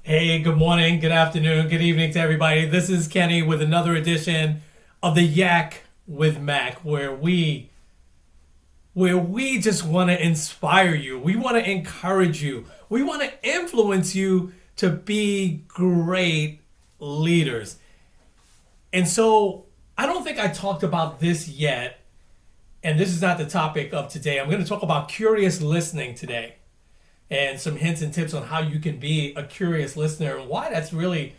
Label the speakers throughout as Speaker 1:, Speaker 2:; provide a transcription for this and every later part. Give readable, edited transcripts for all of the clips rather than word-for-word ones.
Speaker 1: Hey, good morning, good afternoon, good evening to everybody. This is Kenny with another edition of the Yak with Mac, where we just want to inspire you. We want to encourage you. We want to influence you to be great leaders. And so, I don't think I talked about this yet, and this is not the topic of today. I'm going to talk about curious listening today and some hints and tips on how you can be a curious listener and why that's really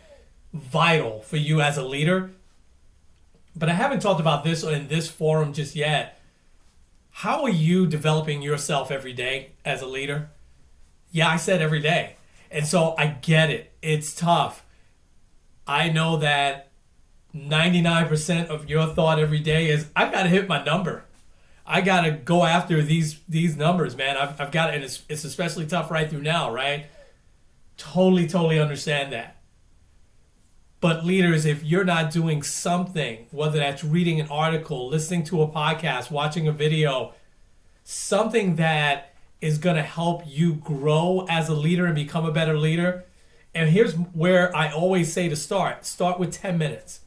Speaker 1: vital for you as a leader. But I haven't talked about this in this forum just yet. How are you developing yourself every day as a leader? Yeah, I said every day. And so I get it. It's tough. I know that 99% of your thought every day is, I got to hit my number. I gotta go after these numbers, man. I've got it, and it's especially tough right through now, right? Totally understand that. But leaders, if you're not doing something, whether that's reading an article, listening to a podcast, watching a video, something that is gonna help you grow as a leader and become a better leader. And here's where I always say to start. Start with 10 minutes.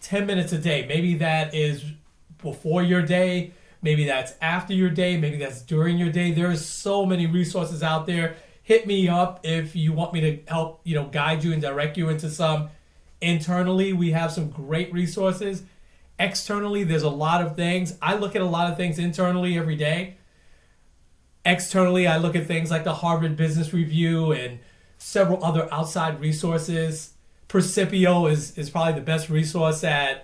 Speaker 1: 10 minutes a day. Maybe that is before your day. Maybe that's after your day. Maybe that's during your day. There's so many resources out there. Hit me up if you want me to help, guide you and direct you into some. Internally, we have some great resources. Externally, there's a lot of things. I look at a lot of things internally every day. Externally, I look at things like the Harvard Business Review and several other outside resources. Percipio is probably the best resource that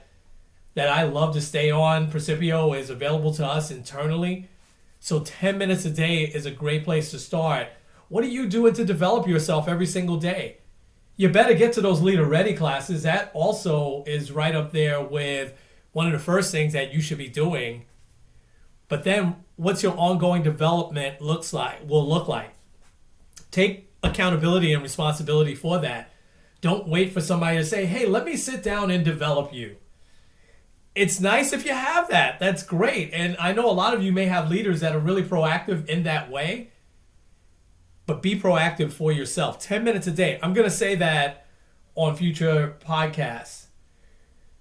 Speaker 1: I love to stay on. Percipio is available to us internally. So 10 minutes a day is a great place to start. What are you doing to develop yourself every single day? You better get to those Leader Ready classes. That also is right up there with one of the first things that you should be doing. But then what's your ongoing development will look like? Take accountability and responsibility for that. Don't wait for somebody to say, hey, let me sit down and develop you. It's nice if you have that. That's great. And I know a lot of you may have leaders that are really proactive in that way, but be proactive for yourself. 10 minutes a day. I'm going to say that on future podcasts.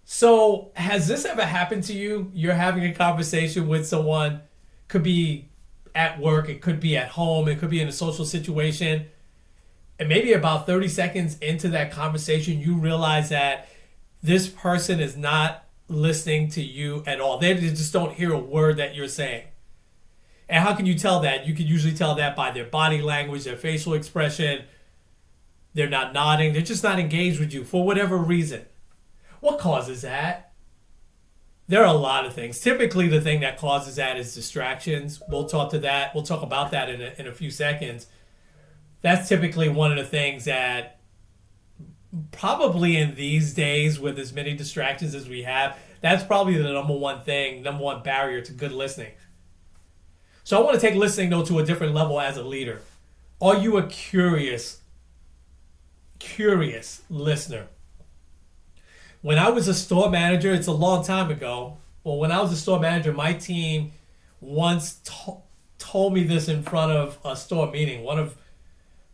Speaker 1: So has this ever happened to you? You're having a conversation with someone, could be at work, it could be at home, it could be in a social situation. And maybe about 30 seconds into that conversation, you realize that this person is not listening to you at all. They just don't hear a word that you're saying. And how can you tell that? You can usually tell that by their body language, their facial expression. They're not nodding. They're just not engaged with you for whatever reason. What causes that? There are a lot of things. Typically, the thing that causes that is distractions. We'll talk about that in a few seconds. That's typically one of the things that probably in these days with as many distractions as we have, that's probably the number one barrier to good listening. So I want to take listening though to a different level as a leader. Are you a curious listener? When I was a store manager, it's a long time ago. Well, when I was a store manager, my team once told me this in front of a store meeting. One of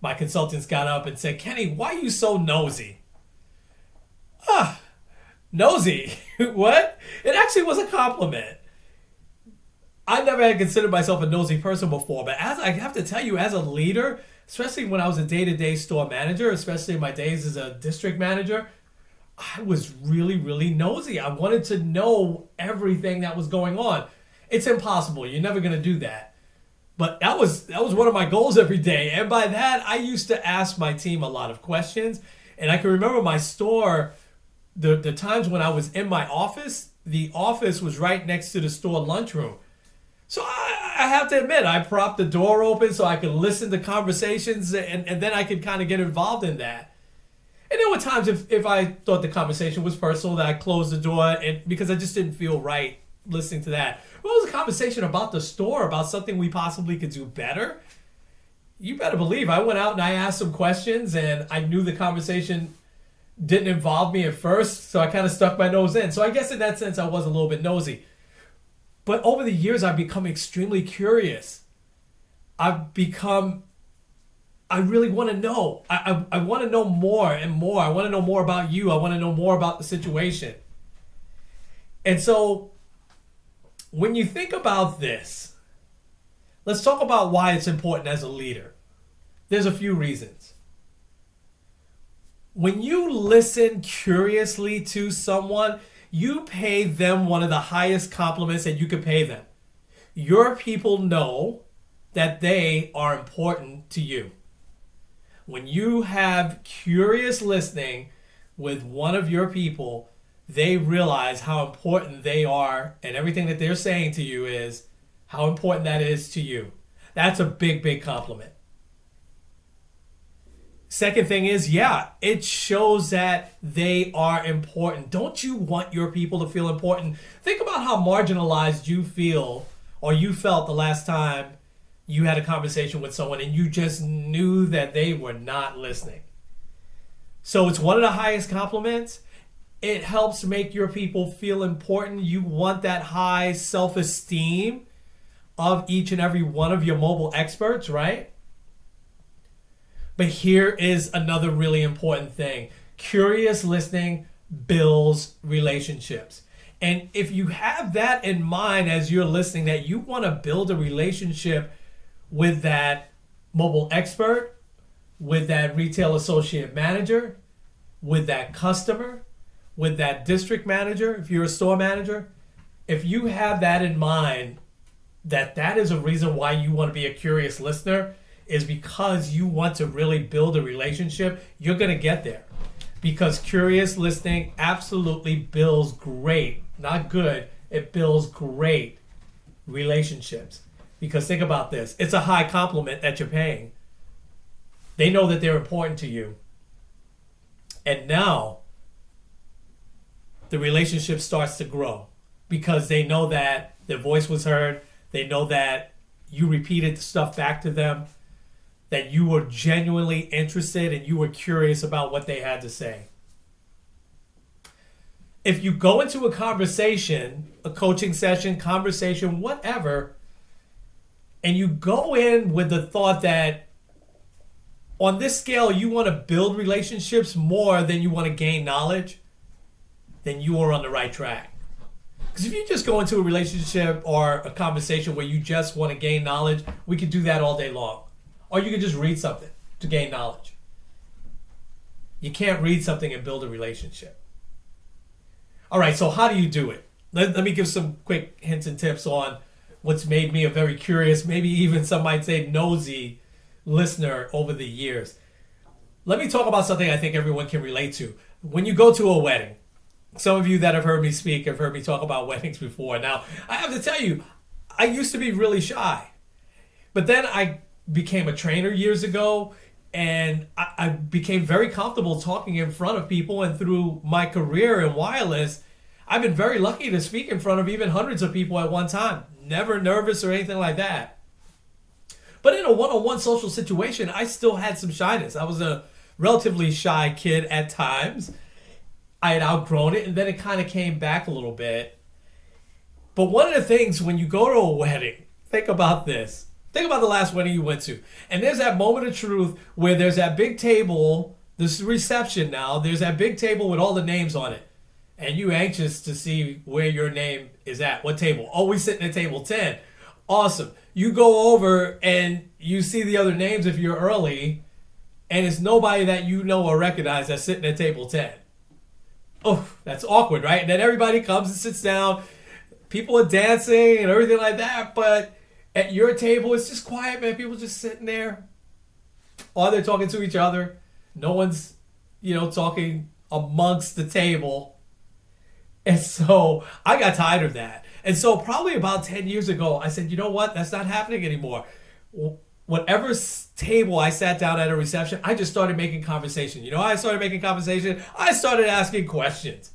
Speaker 1: my consultants got up and said, Kenny, why are you so nosy? Nosy? What? It actually was a compliment. I never had considered myself a nosy person before, but as I have to tell you, as a leader, especially when I was a day-to-day store manager, especially in my days as a district manager, I was really nosy. I wanted to know everything that was going on. It's impossible. You're never going to do that. But that was one of my goals every day. And by that, I used to ask my team a lot of questions. And I can remember my store, the times when I was in my office, the office was right next to the store lunchroom. So I have to admit, I propped the door open so I could listen to conversations and then I could kind of get involved in that. And there were times if I thought the conversation was personal that I closed the door because I just didn't feel right listening to that. Well, it was a conversation about the store, about something we possibly could do better. You better believe I went out and I asked some questions and I knew the conversation didn't involve me at first, so I kind of stuck my nose in. So I guess in that sense I was a little bit nosy. But over the years I've become extremely curious. I've become I really want to know. I want to know more and more. I want to know more about you. I want to know more about the situation. And so when you think about this, let's talk about why it's important as a leader. There's a few reasons. When you listen curiously to someone, you pay them one of the highest compliments that you could pay them. Your people know that they are important to you. When you have curious listening with one of your people, they realize how important they are, and everything that they're saying to you is how important that is to you. That's a big, big compliment. Second thing is, yeah, it shows that they are important. Don't you want your people to feel important? Think about how marginalized you feel or you felt the last time you had a conversation with someone and you just knew that they were not listening. So it's one of the highest compliments. It helps make your people feel important. You want that high self-esteem of each and every one of your mobile experts, right? But here is another really important thing. Curious listening builds relationships. And if you have that in mind as you're listening, that you want to build a relationship with that mobile expert, with that retail associate manager, with that customer, with that district manager, if you're a store manager, if you have that in mind, that is a reason why you want to be a curious listener, is because you want to really build a relationship, you're going to get there. Because curious listening absolutely builds great, not good, it builds great relationships. Because think about this, it's a high compliment that you're paying. They know that they're important to you. And now the relationship starts to grow because they know that their voice was heard. They know that you repeated the stuff back to them, that you were genuinely interested and you were curious about what they had to say. If you go into a conversation, a coaching session, conversation, whatever, and you go in with the thought that on this scale you want to build relationships more than you want to gain knowledge, then you are on the right track. Because if you just go into a relationship or a conversation where you just want to gain knowledge, we could do that all day long. Or you could just read something to gain knowledge. You can't read something and build a relationship. All right, so how do you do it? Let me give some quick hints and tips on what's made me a very curious, maybe even some might say nosy listener over the years. Let me talk about something I think everyone can relate to. When you go to a wedding, some of you that have heard me speak have heard me talk about weddings before. Now, I have to tell you, I used to be really shy. But then I became a trainer years ago, and I became very comfortable talking in front of people. And through my career in wireless, I've been very lucky to speak in front of even hundreds of people at one time. Never nervous or anything like that. But in a one-on-one social situation, I still had some shyness. I was a relatively shy kid at times. I had outgrown it, and then it kind of came back a little bit. But one of the things when you go to a wedding, think about this. Think about the last wedding you went to. And there's that moment of truth where there's that big table, this reception now, there's that big table with all the names on it. And you anxious to see where your name is at. What table? Oh, we sitting at table 10. Awesome. You go over and you see the other names if you're early, and it's nobody that you know or recognize that's sitting at table 10. Oh, that's awkward, right? And then everybody comes and sits down. People are dancing and everything like that, but at your table, it's just quiet, man. People just sitting there. Or they're talking to each other. No one's, talking amongst the table. And so I got tired of that. And so probably about 10 years ago, I said, you know what? That's not happening anymore. Whatever table I sat down at a reception, I just started making conversation. You know how I started making conversation? I started asking questions.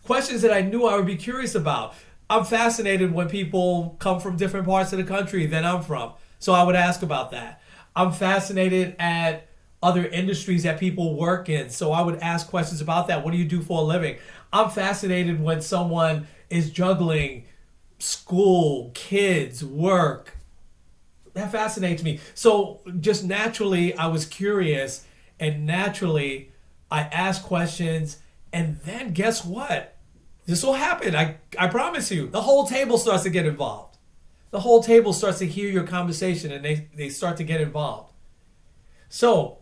Speaker 1: Questions that I knew I would be curious about. I'm fascinated when people come from different parts of the country than I'm from. So I would ask about that. I'm fascinated at other industries that people work in. So I would ask questions about that. What do you do for a living? I'm fascinated when someone is juggling school, kids, work, That fascinates me. So just naturally, I was curious, and naturally, I asked questions, and then guess what? This will happen. I promise you. The whole table starts to get involved. The whole table starts to hear your conversation, and they start to get involved. So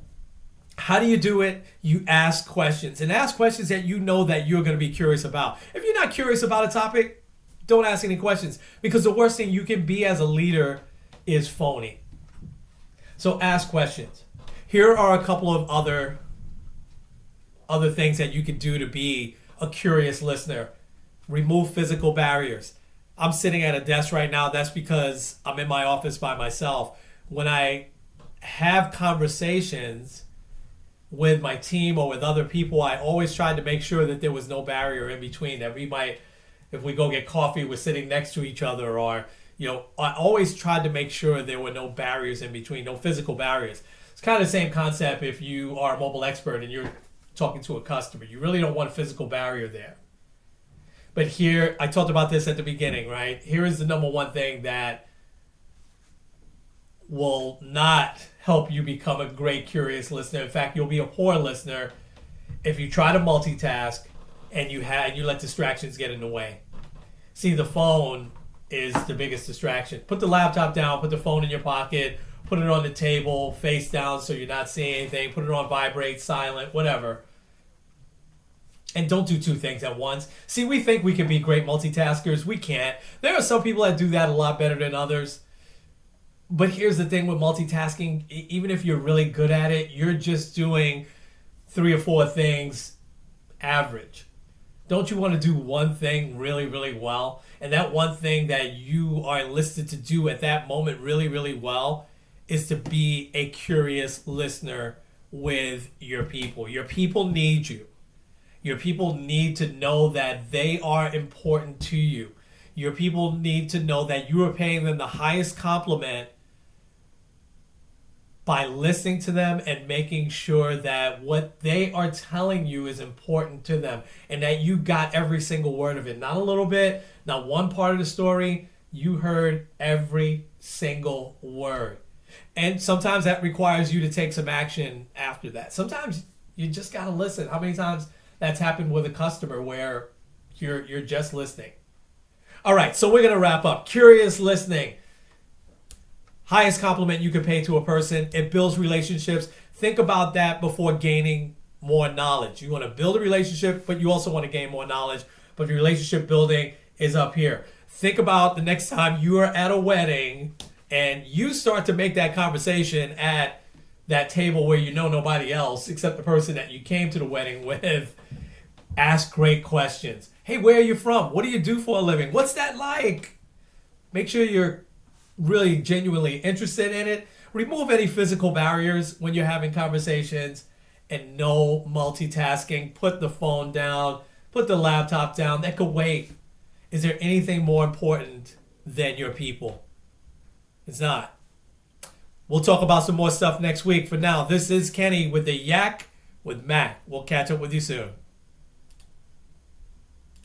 Speaker 1: how do you do it? You ask questions, and ask questions that you know that you're going to be curious about. If you're not curious about a topic, don't ask any questions, because the worst thing you can be as a leader is phony. So ask questions. Here are a couple of other things that you can do to be a curious listener. Remove physical barriers. I'm sitting at a desk right now. That's because I'm in my office by myself. When I have conversations with my team or with other people, I always tried to make sure that there was no barrier in between, that we might, if we go get coffee, we're sitting next to each other, or, I always tried to make sure there were no barriers in between, no physical barriers. It's kind of the same concept if you are a mobile expert and you're talking to a customer. You really don't want a physical barrier there. But here, I talked about this at the beginning, right? Here is the number one thing that will not help you become a great, curious listener. In fact, you'll be a poor listener if you try to multitask and you let distractions get in the way. See, the phone is the biggest distraction. Put the laptop down, put the phone in your pocket, put it on the table, face down so you're not seeing anything, put it on vibrate, silent, whatever. And don't do two things at once. See, we think we can be great multitaskers. We can't. There are some people that do that a lot better than others. But here's the thing with multitasking. Even if you're really good at it, you're just doing 3 or 4 things average. Don't you want to do one thing really, really well? And that one thing that you are enlisted to do at that moment really, really well is to be a curious listener with your people. Your people need you. Your people need to know that they are important to you. Your people need to know that you are paying them the highest compliment by listening to them and making sure that what they are telling you is important to them and that you got every single word of it. Not a little bit, not one part of the story. You heard every single word. And sometimes that requires you to take some action after that. Sometimes you just got to listen. How many times that's happened with a customer where you're just listening? All right, so we're going to wrap up. Curious listening. Highest compliment you can pay to a person. It builds relationships. Think about that before gaining more knowledge. You want to build a relationship, but you also want to gain more knowledge. But the relationship building is up here. Think about the next time you are at a wedding and you start to make that conversation at that table where you know nobody else except the person that you came to the wedding with. Ask great questions. Hey, where are you from? What do you do for a living? What's that like? Make sure you're really genuinely interested in it. Remove any physical barriers when you're having conversations, and no multitasking. Put the phone down, put the laptop down. That could wait. Is there anything more important than your people? It's not. We'll talk about some more stuff next week. For now, this is Kenny with the Yak with Mac. We'll catch up with you soon.